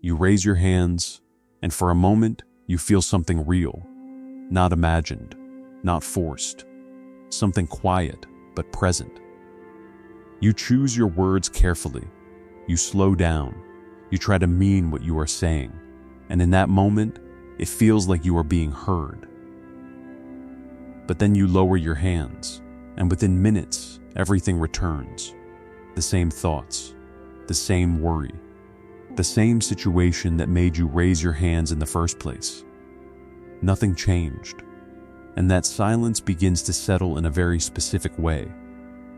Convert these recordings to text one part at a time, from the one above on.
You raise your hands, and for a moment, you feel something real, not imagined, not forced, something quiet but present. You choose your words carefully. You slow down. You try to mean what you are saying. And in that moment, it feels like you are being heard. But then you lower your hands, and within minutes, everything returns. The same thoughts, the same worry, the same situation that made you raise your hands in the first place. Nothing changed. And that silence begins to settle in a very specific way.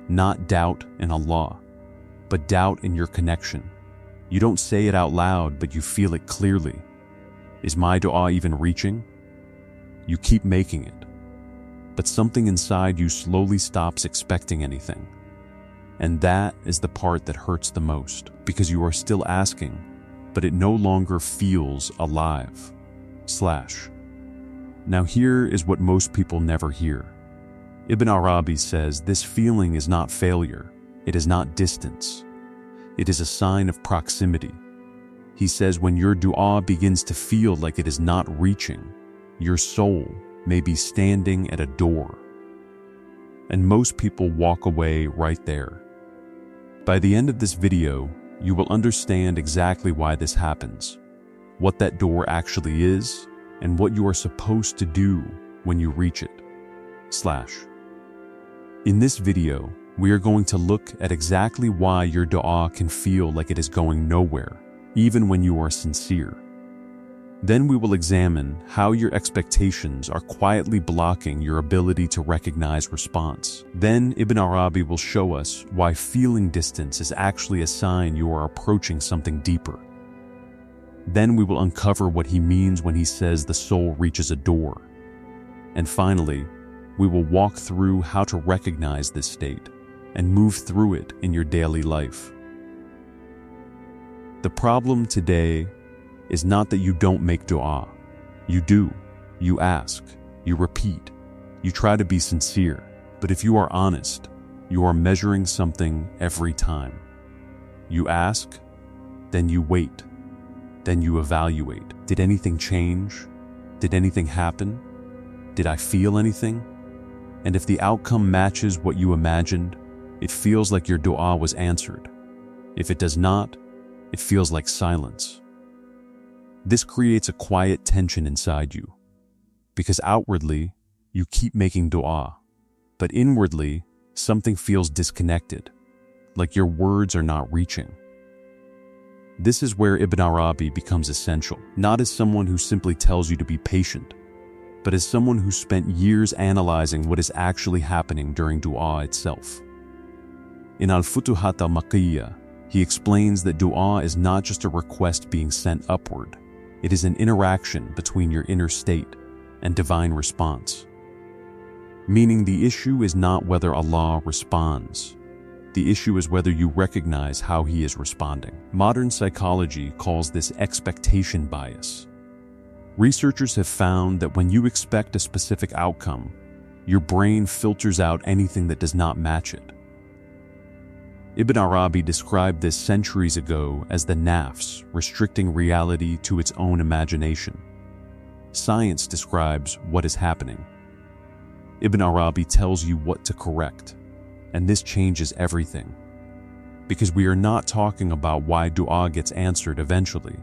Not doubt in Allah, but doubt in your connection. You don't say it out loud, but you feel it clearly. Is my dua even reaching? You keep making it. But something inside you slowly stops expecting anything. And that is the part that hurts the most, because you are still asking, but it no longer feels alive. Now here is what most people never hear. Ibn Arabi says this feeling is not failure, it is not distance. It is a sign of proximity. He says when your dua begins to feel like it is not reaching, your soul may be standing at a door. And most people walk away right there. By the end of this video, you will understand exactly why this happens, what that door actually is, and what you are supposed to do when you reach it. In this video, we are going to look at exactly why your dua can feel like it is going nowhere, even when you are sincere. Then we will examine how your expectations are quietly blocking your ability to recognize response. Then Ibn Arabi will show us why feeling distance is actually a sign you are approaching something deeper. Then we will uncover what he means when he says the soul reaches a door. And finally, we will walk through how to recognize this state and move through it in your daily life. The problem today is not that you don't make dua. You do. You ask. You repeat. You try to be sincere. But if you are honest, you are measuring something every time. You ask, then you wait. Then you evaluate. Did anything change? Did anything happen? Did I feel anything? And if the outcome matches what you imagined, it feels like your dua was answered. If it does not, it feels like silence. This creates a quiet tension inside you, because outwardly, you keep making dua, but inwardly, something feels disconnected, like your words are not reaching. This is where Ibn Arabi becomes essential, not as someone who simply tells you to be patient, but as someone who spent years analyzing what is actually happening during dua itself. In Al-Futuhat al-Makkiyah, he explains that dua is not just a request being sent upward. It is an interaction between your inner state and divine response. Meaning the issue is not whether Allah responds. The issue is whether you recognize how He is responding. Modern psychology calls this expectation bias. Researchers have found that when you expect a specific outcome, your brain filters out anything that does not match it. Ibn Arabi described this centuries ago as the nafs, restricting reality to its own imagination. Science describes what is happening. Ibn Arabi tells you what to correct, and this changes everything. Because we are not talking about why dua gets answered eventually.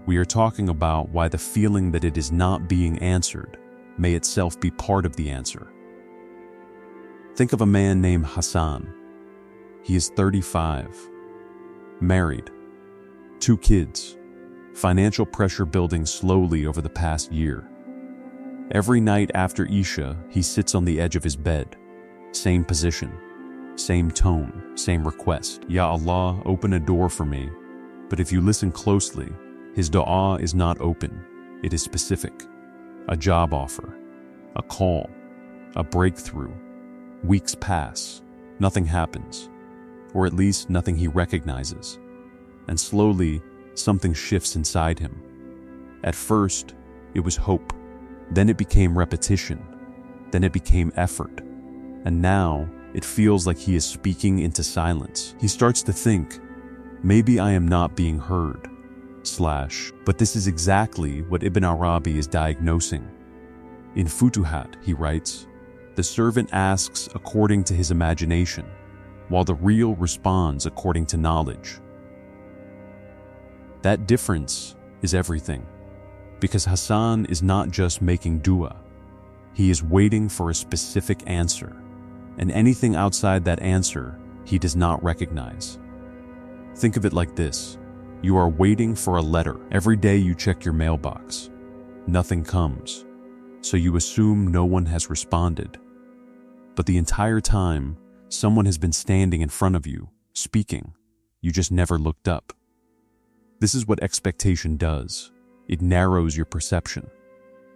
We are talking about why the feeling that it is not being answered may itself be part of the answer. Think of a man named Hassan. He is 35, married, 2 kids, financial pressure building slowly over the past year. Every night after Isha, he sits on the edge of his bed. Same position, same tone, same request. Ya Allah, open a door for me. But if you listen closely, his dua is not open. It is specific. A job offer, a call, a breakthrough. Weeks pass. Nothing happens. Or at least nothing he recognizes. And slowly, something shifts inside him. At first, it was hope. Then it became repetition. Then it became effort. And now, it feels like he is speaking into silence. He starts to think, maybe I am not being heard. But this is exactly what Ibn Arabi is diagnosing. In Futuhat, he writes, the servant asks according to his imagination, while the real responds according to knowledge. That difference is everything, because Hassan is not just making dua, he is waiting for a specific answer, and anything outside that answer he does not recognize. Think of it like this. You are waiting for a letter. Every day you check your mailbox. Nothing comes, so you assume no one has responded. But the entire time, someone has been standing in front of you, speaking. You just never looked up. This is what expectation does. It narrows your perception.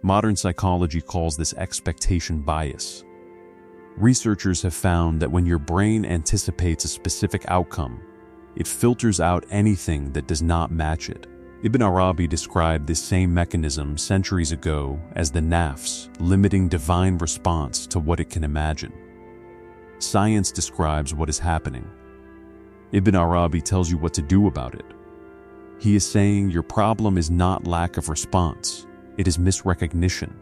Modern psychology calls this expectation bias. Researchers have found that when your brain anticipates a specific outcome, it filters out anything that does not match it. Ibn Arabi described this same mechanism centuries ago as the nafs, limiting divine response to what it can imagine. Science describes what is happening. Ibn Arabi tells you what to do about it. He is saying your problem is not lack of response, it is misrecognition.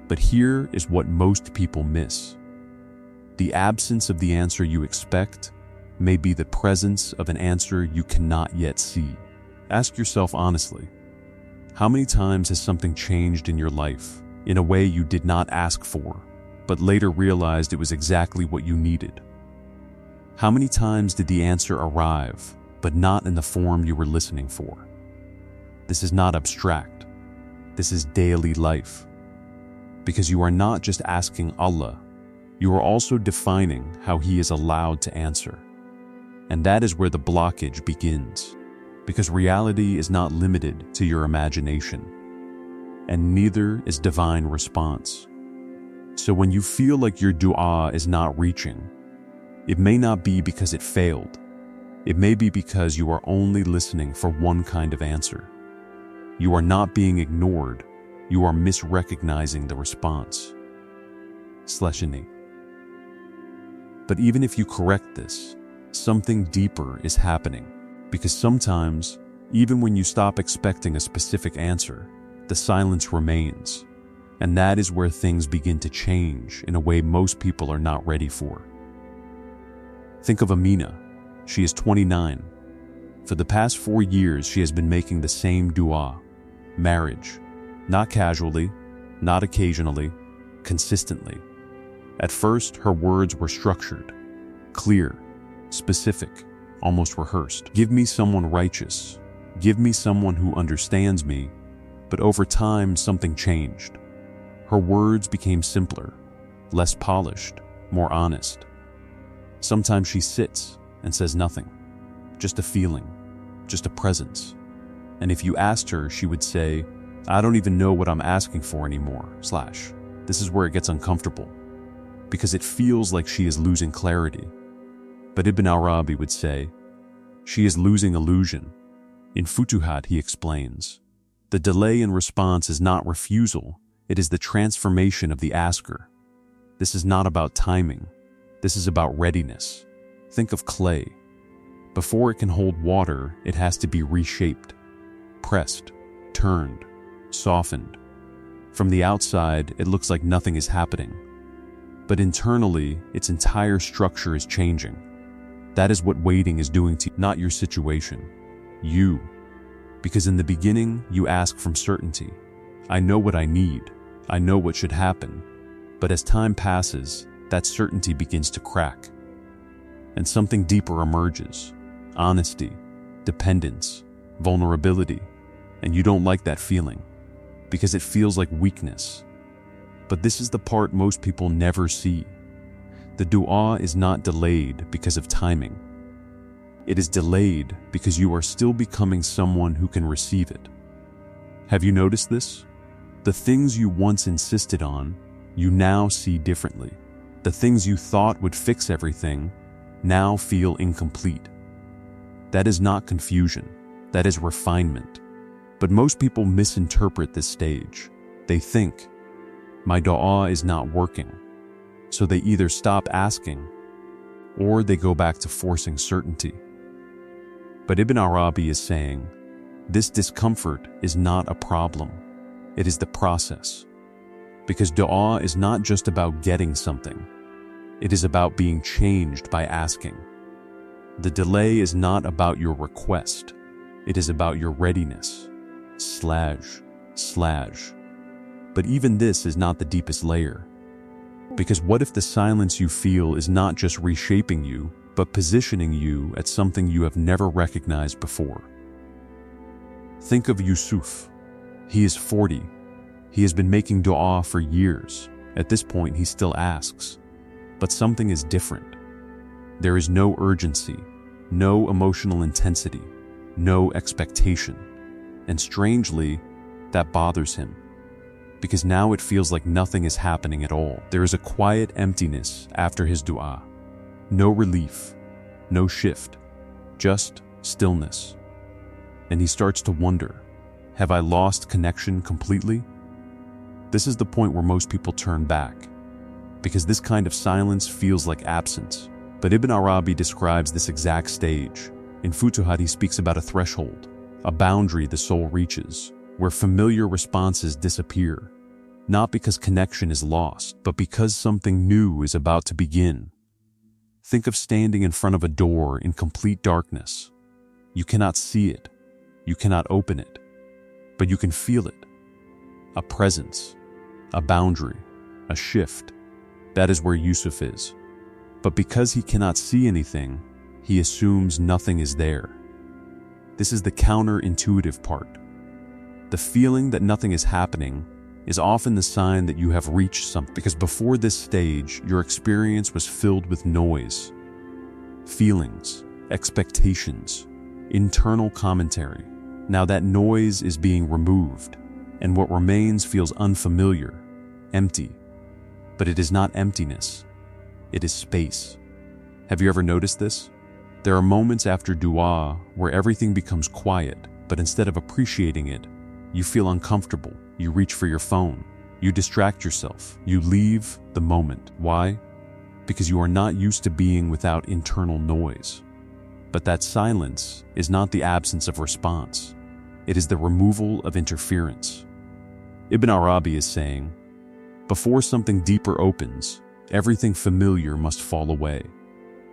But here is what most people miss. The absence of the answer you expect may be the presence of an answer you cannot yet see. Ask yourself honestly, how many times has something changed in your life in a way you did not ask for, but later realized it was exactly what you needed? How many times did the answer arrive, but not in the form you were listening for? This is not abstract. This is daily life. Because you are not just asking Allah, you are also defining how He is allowed to answer. And that is where the blockage begins. Because reality is not limited to your imagination, and neither is divine response. So when you feel like your dua is not reaching, it may not be because it failed. It may be because you are only listening for one kind of answer. You are not being ignored, you are misrecognizing the response. But even if you correct this, something deeper is happening. Because sometimes, even when you stop expecting a specific answer, the silence remains. And that is where things begin to change in a way most people are not ready for. Think of Amina. She is 29. For the past 4 years, she has been making the same dua. Marriage. Not casually, not occasionally, consistently. At first, her words were structured, clear, specific, almost rehearsed. Give me someone righteous. Give me someone who understands me. But over time, something changed. Her words became simpler, less polished, more honest. Sometimes she sits and says nothing, just a feeling, just a presence. And if you asked her, she would say, I don't even know what I'm asking for anymore, / This is where it gets uncomfortable, because it feels like she is losing clarity. But Ibn Arabi would say, she is losing illusion. In Futuhat, he explains, the delay in response is not refusal, it is the transformation of the asker. This is not about timing, this is about readiness. Think of clay. Before it can hold water, it has to be reshaped, pressed, turned, softened. From the outside, it looks like nothing is happening. But internally, its entire structure is changing. That is what waiting is doing to you, not your situation. You. Because in the beginning, you ask from certainty. I know what I need. I know what should happen. But as time passes, that certainty begins to crack. And something deeper emerges. Honesty, dependence, vulnerability. And you don't like that feeling, because it feels like weakness. But this is the part most people never see. The dua is not delayed because of timing. It is delayed because you are still becoming someone who can receive it. Have you noticed this? The things you once insisted on, you now see differently. The things you thought would fix everything now feel incomplete. That is not confusion, that is refinement. But most people misinterpret this stage. They think, my dua is not working. So they either stop asking, or they go back to forcing certainty. But Ibn Arabi is saying, This discomfort is not a problem. It is the process. Because dua is not just about getting something. It is about being changed by asking. The delay is not about your request. It is about your readiness. But even this is not the deepest layer. Because what if the silence you feel is not just reshaping you, but positioning you at something you have never recognized before? Think of Yusuf. He is 40. He has been making dua for years. At this point, he still asks. But something is different. There is no urgency, no emotional intensity, no expectation. And strangely, that bothers him. Because now it feels like nothing is happening at all. There is a quiet emptiness after his dua. No relief, no shift, just stillness. And he starts to wonder, have I lost connection completely? This is the point where most people turn back, because this kind of silence feels like absence. But Ibn Arabi describes this exact stage. In Futuhat, he speaks about a threshold, a boundary the soul reaches, where familiar responses disappear, not because connection is lost, but because something new is about to begin. Think of standing in front of a door in complete darkness. You cannot see it, you cannot open it, but you can feel it. A presence, a boundary, a shift. That is where Yusuf is. But because he cannot see anything, he assumes nothing is there. This is the counterintuitive part. The feeling that nothing is happening is often the sign that you have reached something, because before this stage, your experience was filled with noise, feelings, expectations, internal commentary. Now that noise is being removed, and what remains feels unfamiliar, empty. But it is not emptiness, it is space. Have you ever noticed this? There are moments after dua where everything becomes quiet, but instead of appreciating it, you feel uncomfortable, you reach for your phone, you distract yourself, you leave the moment. Why? Because you are not used to being without internal noise. But that silence is not the absence of response. It is the removal of interference. Ibn Arabi is saying, before something deeper opens, everything familiar must fall away.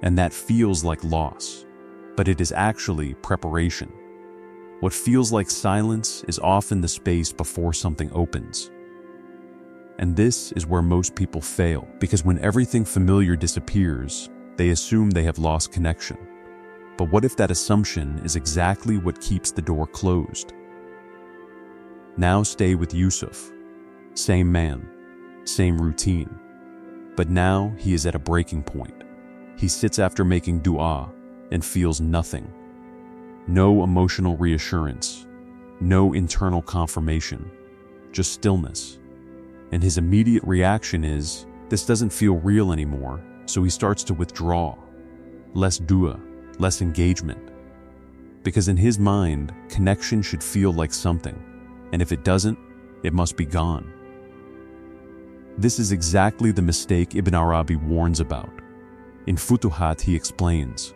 And that feels like loss, but it is actually preparation. What feels like silence is often the space before something opens. And this is where most people fail, because when everything familiar disappears, they assume they have lost connection. But what if that assumption is exactly what keeps the door closed? Now stay with Yusuf. Same man, same routine. But now he is at a breaking point. He sits after making dua and feels nothing. No emotional reassurance, no internal confirmation, just stillness. And his immediate reaction is, this doesn't feel real anymore, so he starts to withdraw. Less dua, less engagement. Because in his mind, connection should feel like something, and if it doesn't, it must be gone. This is exactly the mistake Ibn Arabi warns about. In Futuhat, he explains,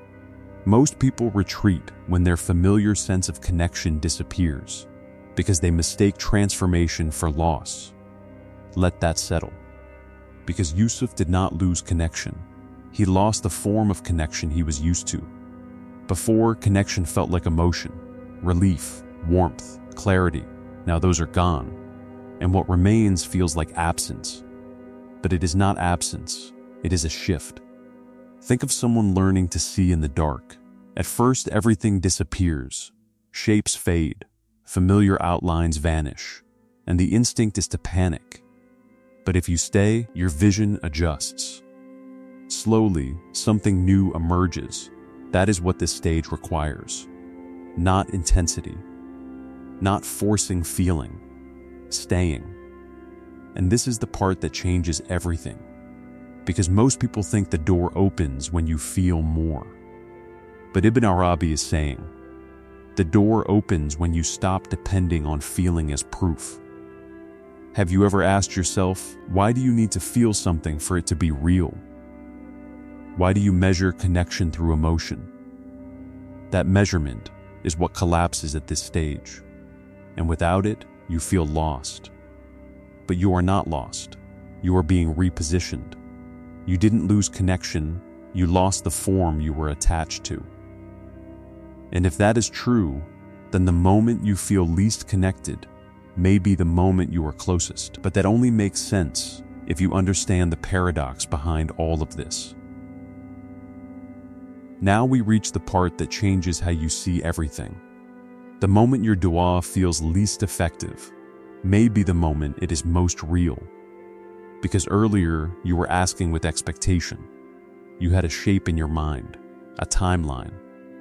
most people retreat when their familiar sense of connection disappears, because they mistake transformation for loss. Let that settle. Because Yusuf did not lose connection. He lost the form of connection he was used to. Before, connection felt like emotion, relief, warmth, clarity. Now those are gone, and what remains feels like absence. But it is not absence, it is a shift. Think of someone learning to see in the dark. At first, everything disappears. Shapes fade, familiar outlines vanish, and the instinct is to panic. But if you stay, your vision adjusts. Slowly, something new emerges. That is what this stage requires. Not intensity, not forcing feeling, staying. And this is the part that changes everything. Because most people think the door opens when you feel more. But Ibn Arabi is saying, the door opens when you stop depending on feeling as proof. Have you ever asked yourself, why do you need to feel something for it to be real? Why do you measure connection through emotion? That measurement is what collapses at this stage. And without it, you feel lost. But you are not lost. You are being repositioned. You didn't lose connection, you lost the form you were attached to. And if that is true, then the moment you feel least connected may be the moment you are closest. But that only makes sense if you understand the paradox behind all of this. Now we reach the part that changes how you see everything. The moment your dua feels least effective may be the moment it is most real. Because earlier you were asking with expectation. You had a shape in your mind, a timeline,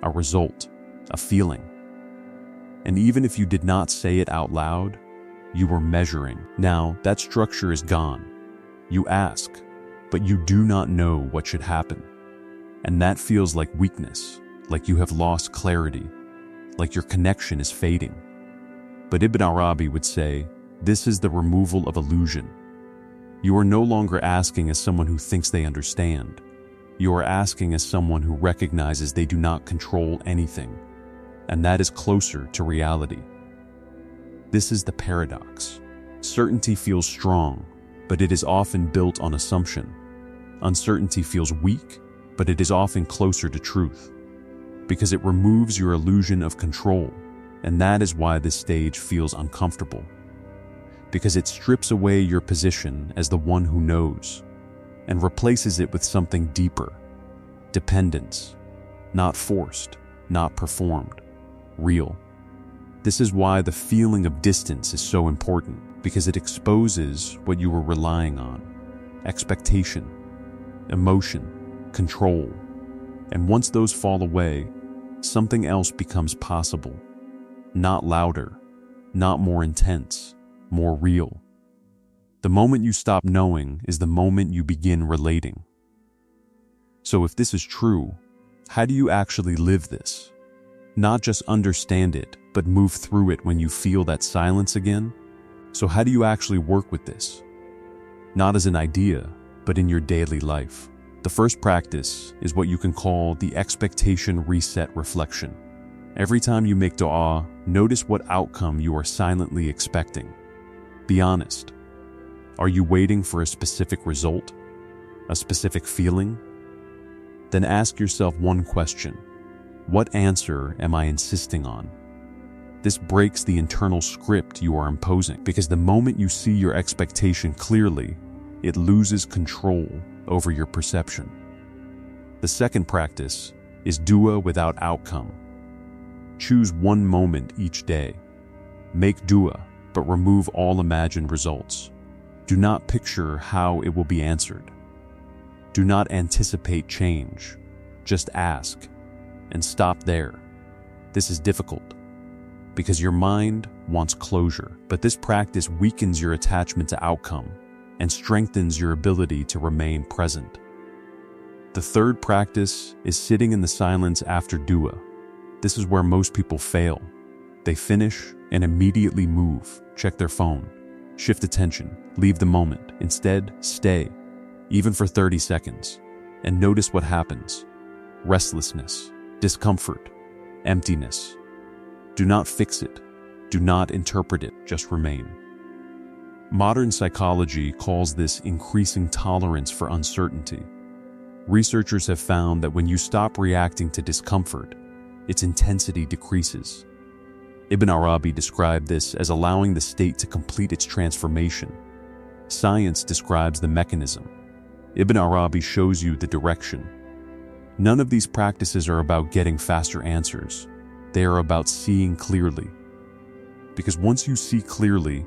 a result, a feeling. And even if you did not say it out loud, you were measuring. Now that structure is gone. You ask, but you do not know what should happen. And that feels like weakness, like you have lost clarity, like your connection is fading. But Ibn Arabi would say, this is the removal of illusion. You are no longer asking as someone who thinks they understand. You are asking as someone who recognizes they do not control anything. And that is closer to reality. This is the paradox. Certainty feels strong, but it is often built on assumption. Uncertainty feels weak, but it is often closer to truth. Because it removes your illusion of control, and that is why this stage feels uncomfortable. Because it strips away your position as the one who knows, and replaces it with something deeper. Dependence. Not forced, not performed. Real. This is why the feeling of distance is so important, because it exposes what you were relying on. Expectation, emotion, control. And once those fall away, something else becomes possible. Not louder, not more intense, more real. The moment you stop knowing is the moment you begin relating. So if this is true, how do you actually live this? Not just understand it, but move through it when you feel that silence again? So how do you actually work with this? Not as an idea, but in your daily life. The first practice is what you can call the expectation reset reflection. Every time you make dua, notice what outcome you are silently expecting. Be honest. Are you waiting for a specific result? A specific feeling? Then ask yourself one question. What answer am I insisting on? This breaks the internal script you are imposing, because the moment you see your expectation clearly, it loses control over your perception. The second practice is dua without outcome. Choose one moment each day. Make dua, but remove all imagined results. Do not picture how it will be answered. Do not anticipate change. Just ask, and stop there. This is difficult, because your mind wants closure, but this practice weakens your attachment to outcome and strengthens your ability to remain present. The third practice is sitting in the silence after dua. This is where most people fail. They finish and immediately move, check their phone, shift attention, leave the moment. Instead, stay, even for 30 seconds, and notice what happens. Restlessness, discomfort, emptiness. Do not fix it. Do not interpret it. Just remain. Modern psychology calls this increasing tolerance for uncertainty. Researchers have found that when you stop reacting to discomfort, its intensity decreases. Ibn Arabi described this as allowing the state to complete its transformation. Science describes the mechanism. Ibn Arabi shows you the direction. None of these practices are about getting faster answers. They are about seeing clearly. Because once you see clearly,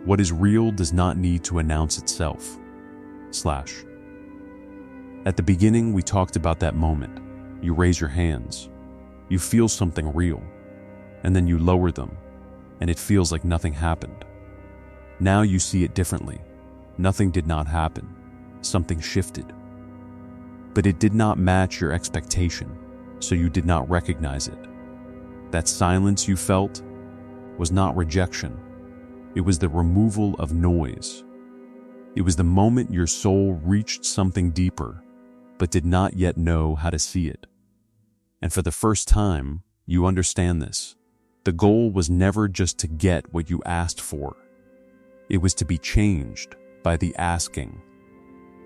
what is real does not need to announce itself. At the beginning, we talked about that moment. You raise your hands. You feel something real. And then you lower them, and it feels like nothing happened. Now you see it differently. Nothing did not happen. Something shifted. But it did not match your expectation, so you did not recognize it. That silence you felt was not rejection. It was the removal of noise. It was the moment your soul reached something deeper, but did not yet know how to see it. And for the first time, You understand this. The goal was never just to get what you asked for. It was to be changed by the asking,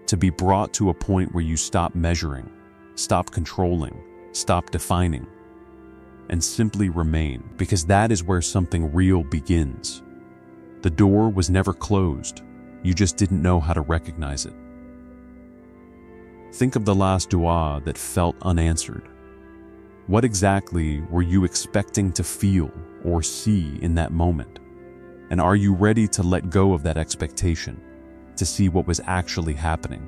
to be brought to a point where you stop measuring, stop controlling, stop defining, and simply remain, because that is where something real begins. The door was never closed. You just didn't know how to recognize it. Think of the last dua that felt unanswered. What exactly were you expecting to feel or see in that moment? And are you ready to let go of that expectation, to see what was actually happening?